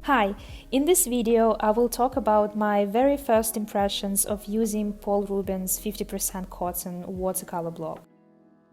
Hi, in this video I will talk about my very first impressions of using Paul Rubens 50% cotton watercolor block.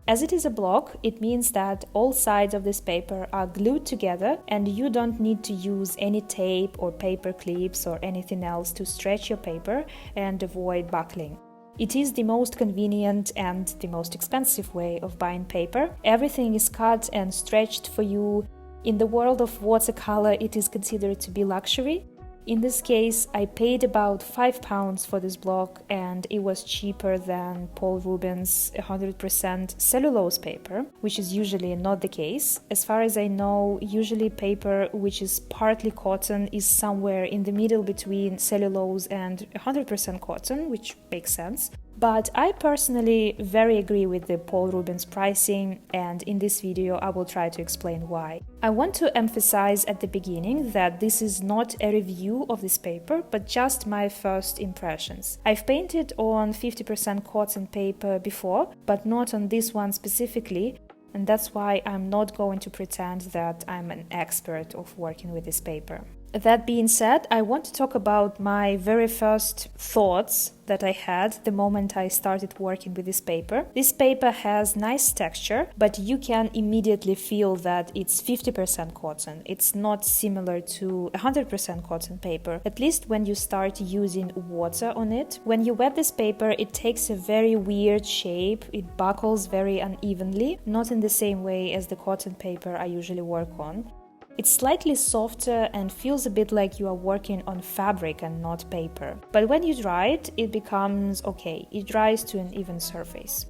As it is a block, it means that all sides of this paper are glued together and you don't need to use any tape or paper clips or anything else to stretch your paper and avoid buckling. It is the most convenient and the most expensive way of buying paper. Everything is cut and stretched for you. In the world of watercolor, it is considered to be luxury. In this case, I paid about £5 for this block and it was cheaper than Paul Rubens 100% cellulose paper, which is usually not the case. As far as I know, usually paper which is partly cotton is somewhere in the middle between cellulose and 100% cotton, which makes sense. But I personally very agree with the Paul Rubens pricing, and in this video I will try to explain why. I want to emphasize at the beginning that this is not a review of this paper, but just my first impressions. I've painted on 50% cotton paper before, but not on this one specifically, and that's why I'm not going to pretend that I'm an expert of working with this paper. That being said, I want to talk about my very first thoughts that I had the moment I started working with this paper. This paper has nice texture, but you can immediately feel that it's 50% cotton. It's not similar to 100% cotton paper, at least when you start using water on it. When you wet this paper, it takes a very weird shape. It buckles very unevenly, not in the same way as the cotton paper I usually work on. It's slightly softer and feels a bit like you are working on fabric and not paper. But when you dry it, it becomes okay. It dries to an even surface.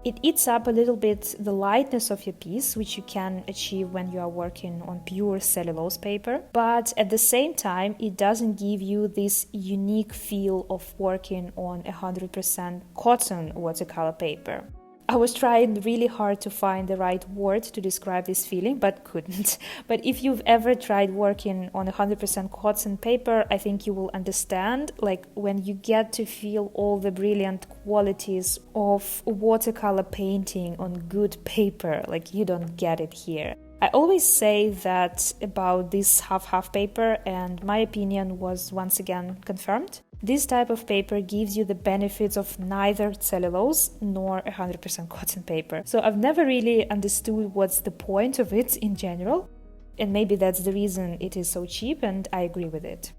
It eats up a little bit the lightness of your piece, which you can achieve when you are working on pure cellulose paper. But at the same time, it doesn't give you this unique feel of working on 100% cotton watercolor paper. I was trying really hard to find the right word to describe this feeling, but couldn't. But if you've ever tried working on 100% cotton paper, I think you will understand, like when you get to feel all the brilliant qualities of watercolor painting on good paper, like you don't get it here. I always say that about this half-half paper, and my opinion was once again confirmed. This type of paper gives you the benefits of neither cellulose nor 100% cotton paper. So I've never really understood what's the point of it in general, and maybe that's the reason it is so cheap, and I agree with it.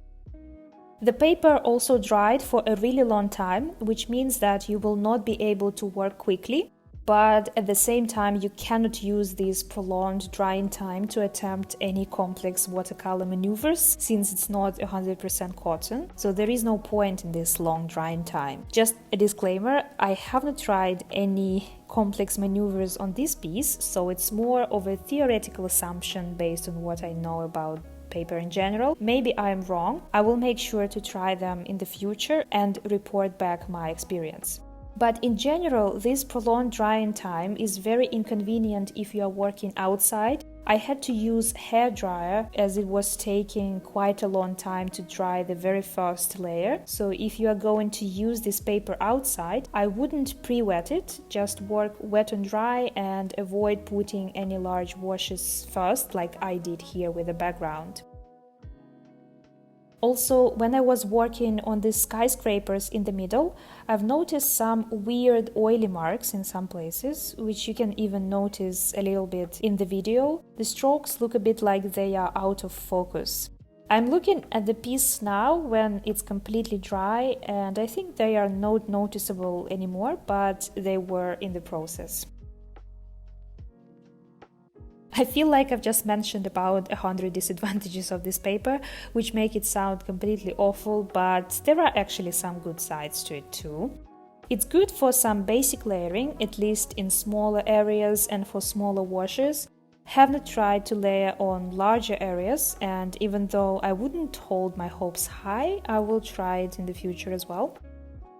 The paper also dried for a really long time, which means that you will not be able to work quickly. But at the same time, you cannot use this prolonged drying time to attempt any complex watercolor maneuvers, since it's not 100% cotton, so there is no point in this long drying time. Just a disclaimer, I have not tried any complex maneuvers on this piece, so it's more of a theoretical assumption based on what I know about paper in general. Maybe I am wrong. I will make sure to try them in the future and report back my experience. But in general, this prolonged drying time is very inconvenient if you are working outside. I had to use hair dryer as it was taking quite a long time to dry the very first layer. So if you are going to use this paper outside, I wouldn't pre-wet it, just work wet and dry and avoid putting any large washes first, like I did here with the background. Also, when I was working on these skyscrapers in the middle, I've noticed some weird oily marks in some places, which you can even notice a little bit in the video. The strokes look a bit like they are out of focus. I'm looking at the piece now when it's completely dry, and I think they are not noticeable anymore, but they were in the process. I feel like I've just mentioned about 100 disadvantages of this paper, which make it sound completely awful, but there are actually some good sides to it too. It's good for some basic layering, at least in smaller areas and for smaller washes. Have not tried to layer on larger areas, and even though I wouldn't hold my hopes high, I will try it in the future as well.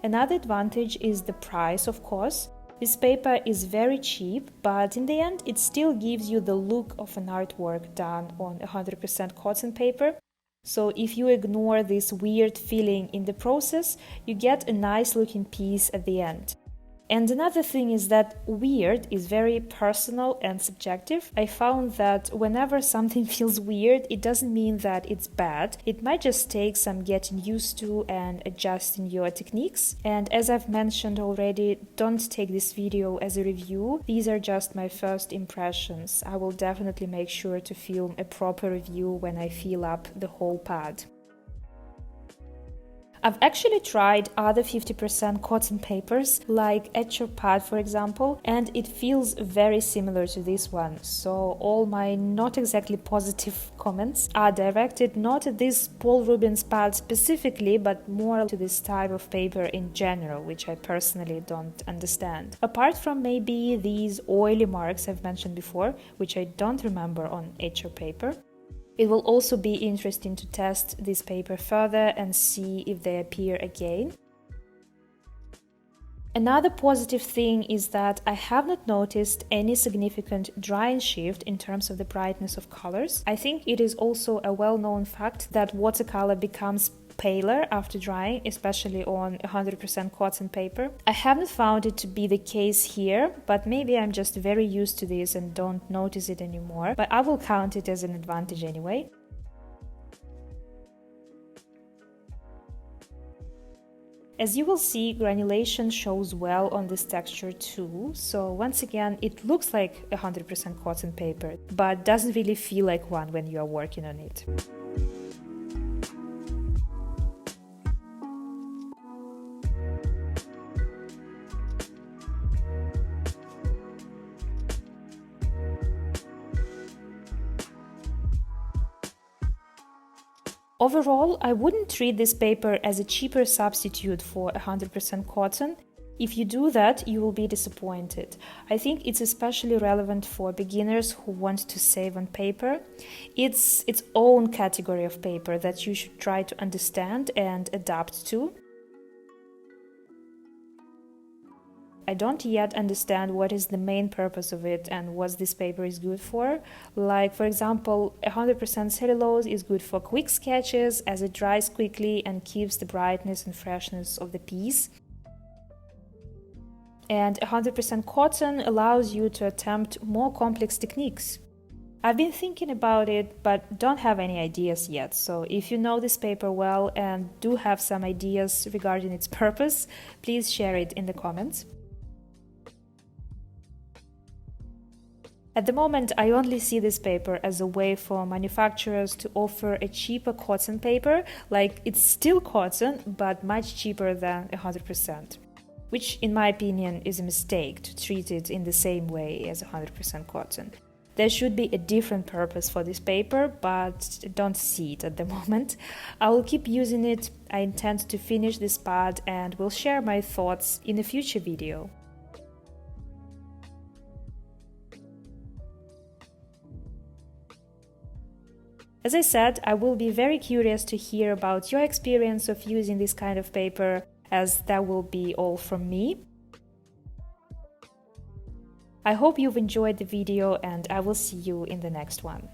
Another advantage is the price, of course. This paper is very cheap, but in the end it still gives you the look of an artwork done on 100% cotton paper. So if you ignore this weird feeling in the process, you get a nice looking piece at the end. And another thing is that weird is very personal and subjective. I found that whenever something feels weird, it doesn't mean that it's bad. It might just take some getting used to and adjusting your techniques. And as I've mentioned already, don't take this video as a review. These are just my first impressions. I will definitely make sure to film a proper review when I fill up the whole pad. I've actually tried other 50% cotton papers, like Etcher Pad for example, and it feels very similar to this one. So all my not exactly positive comments are directed not at this Paul Rubens pad specifically, but more to this type of paper in general, which I personally don't understand. Apart from maybe these oily marks I've mentioned before, which I don't remember on Etcher paper. It will also be interesting to test this paper further and see if they appear again. Another positive thing is that I have not noticed any significant drying shift in terms of the brightness of colors. I think it is also a well-known fact that watercolor becomes paler after drying, especially on 100% cotton paper. I haven't found it to be the case here, but maybe I'm just very used to this and don't notice it anymore, but I will count it as an advantage anyway. As you will see, granulation shows well on this texture too, so once again it looks like 100% cotton paper, but doesn't really feel like one when you are working on it. Overall, I wouldn't treat this paper as a cheaper substitute for 100% cotton. If you do that, you will be disappointed. I think it's especially relevant for beginners who want to save on paper. It's its own category of paper that you should try to understand and adapt to. I don't yet understand what is the main purpose of it and what this paper is good for. Like, for example, 100% cellulose is good for quick sketches as it dries quickly and keeps the brightness and freshness of the piece. And 100% cotton allows you to attempt more complex techniques. I've been thinking about it, but don't have any ideas yet, so if you know this paper well and do have some ideas regarding its purpose, please share it in the comments. At the moment, I only see this paper as a way for manufacturers to offer a cheaper cotton paper, like it's still cotton, but much cheaper than 100%, which in my opinion is a mistake to treat it in the same way as 100% cotton. There should be a different purpose for this paper, but I don't see it at the moment. I will keep using it. I intend to finish this pad and will share my thoughts in a future video. As I said, I will be very curious to hear about your experience of using this kind of paper, as that will be all from me. I hope you've enjoyed the video and I will see you in the next one.